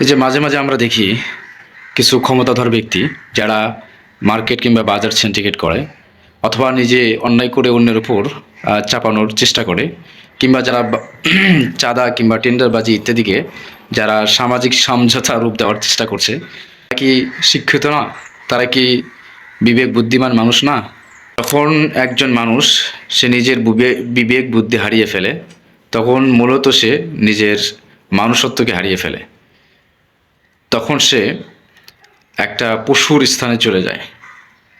এই যে মাঝে মাঝে আমরা দেখি কিছু ক্ষমতাধর ব্যক্তি যারা মার্কেট কিংবা বাজার সিন্ডিকেট করে অথবা নিজে অন্যায় করে অন্যের উপর চাপানোর চেষ্টা করে কিংবা যারা চাঁদা কিংবা টেন্ডারবাজি ইত্যাদিকে যারা সামাজিক সমঝোতা রূপ দেওয়ার চেষ্টা করছে, তারা কি শিক্ষিত না? তারা কি বিবেক বুদ্ধিমান মানুষ না? যখন একজন মানুষ সে নিজের বিবেক বুদ্ধি হারিয়ে ফেলে, তখন মূলত সে নিজের মানুষত্বকে হারিয়ে ফেলে। তখন সে একটা পশুর স্থানে চলে যায়।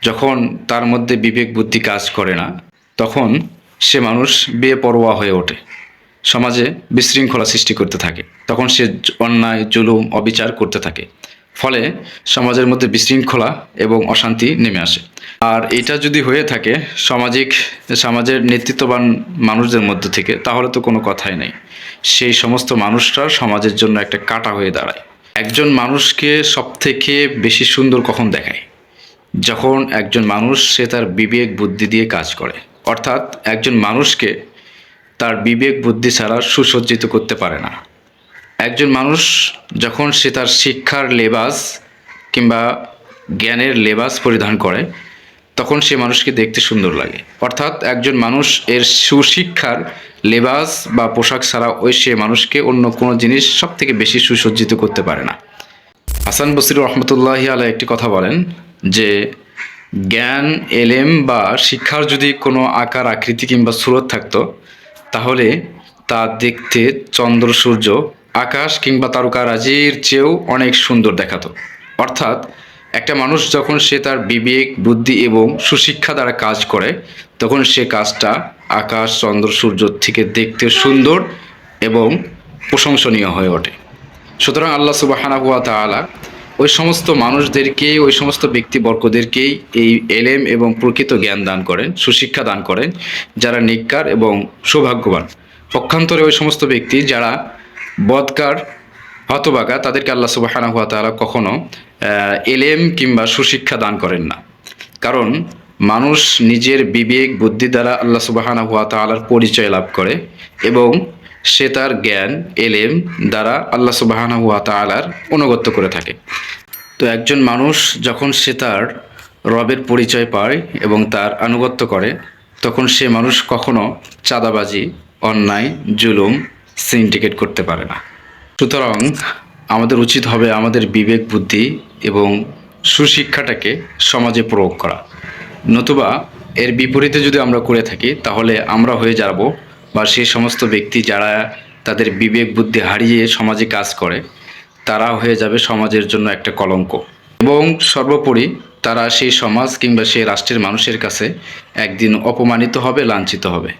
যখন তার মধ্যে বিবেক বুদ্ধি কাজ করে না, তখন সে মানুষ বেপরোয়া হয়ে ওঠে, সমাজে বিশৃঙ্খলা সৃষ্টি করতে থাকে। তখন সে অন্যায়, জুলুম, অবিচার করতে থাকে। ফলে সমাজের মধ্যে বিশৃঙ্খলা এবং অশান্তি নেমে আসে। আর এটা যদি হয়ে থাকে সমাজের নেতৃত্ববান মানুষদের মধ্যে থেকে, তাহলে তো কোনো কথাই নেই। সেই সমস্ত মানুষরা সমাজের জন্য একটা কাঁটা হয়ে দাঁড়ায়। একজন মানুষকে সবথেকে বেশি সুন্দর কখন দেখায়? যখন একজন মানুষ সে তার বিবেক বুদ্ধি দিয়ে কাজ করে। অর্থাৎ একজন মানুষকে তার বিবেক বুদ্ধি ছাড়া সুসজ্জিত করতে পারে না। একজন মানুষ যখন সে তার শিক্ষার লেবাস কিংবা জ্ঞানের লেবাস পরিধান করে, তখন সে মানুষকে দেখতে সুন্দর লাগে। অর্থাৎ একজন মানুষ এর সুশিক্ষার লেবাস বা পোশাক ছাড়া সে মানুষকে অন্য কোনো জিনিস সব থেকে বেশি সুসজ্জিত করতে পারে না। হাসান বসরি রহমতুল্লাহি আলাইহি একটি কথা বলেন যে, জ্ঞান, এলেম বা শিক্ষার যদি কোনো আকার, আকৃতি কিংবা সুরত থাকতো, তাহলে তা দেখতে চন্দ্র, সূর্য, আকাশ কিংবা তারকারাজির চেয়েও অনেক সুন্দর দেখাতো। অর্থাৎ একটা মানুষ যখন সে তার বিবেক বুদ্ধি এবং সুশিক্ষা দ্বারা কাজ করে, তখন সে কাজটা আকাশ, চন্দ্র, সূর্য থেকে দেখতে সুন্দর এবং প্রশংসনীয় হয়ে ওঠে। সুতরাং আল্লাহ সুবহানাহু ওয়া তাআলা ওই সমস্ত মানুষদেরকেই, ওই সমস্ত ব্যক্তিবর্গদেরকেই এই এলেম এবং প্রকৃত জ্ঞান দান করেন, সুশিক্ষা দান করেন, যারা নেককার এবং সৌভাগ্যবান। পক্ষান্তরে ওই সমস্ত ব্যক্তি যারা বদকার, হতভাগা, তাদেরকে আল্লাহ সুবহানাহু ওয়া তাআলা কখনো এলেম কিংবা সুশিক্ষা দান করেন না। কারণ মানুষ নিজের বিবেক বুদ্ধি দ্বারা আল্লাহ সুবহানাহু ওয়া তাআলার পরিচয় লাভ করে এবং সে তার জ্ঞান, এলেম দ্বারা আল্লাহ সুবহানাহু ওয়া তাআলার অনুগত্য করে থাকে। তো একজন মানুষ যখন সে তার রবের পরিচয় পায় এবং তার আনুগত্য করে, তখন সে মানুষ কখনো চাঁদাবাজি, অন্যায়, জুলুম, সিন্ডিকেট করতে পারে না। সুতরাং আমাদের উচিত হবে আমাদের বিবেক বুদ্ধি এবং সুশিক্ষাটাকে সমাজে প্রয়োগ করা। নতুবা এর বিপরীতে যদি আমরা করে থাকি, তাহলে আমরা হয়ে যাব বা সেই সমস্ত ব্যক্তি যারা তাদের বিবেক বুদ্ধি হারিয়ে সমাজে কাজ করে, তারা হয়ে যাবে সমাজের জন্য একটা কলঙ্ক। এবং সর্বোপরি তারা সেই সমাজ কিংবা সেই রাষ্ট্রের মানুষের কাছে একদিন অপমানিত হবে, লাঞ্ছিত হবে।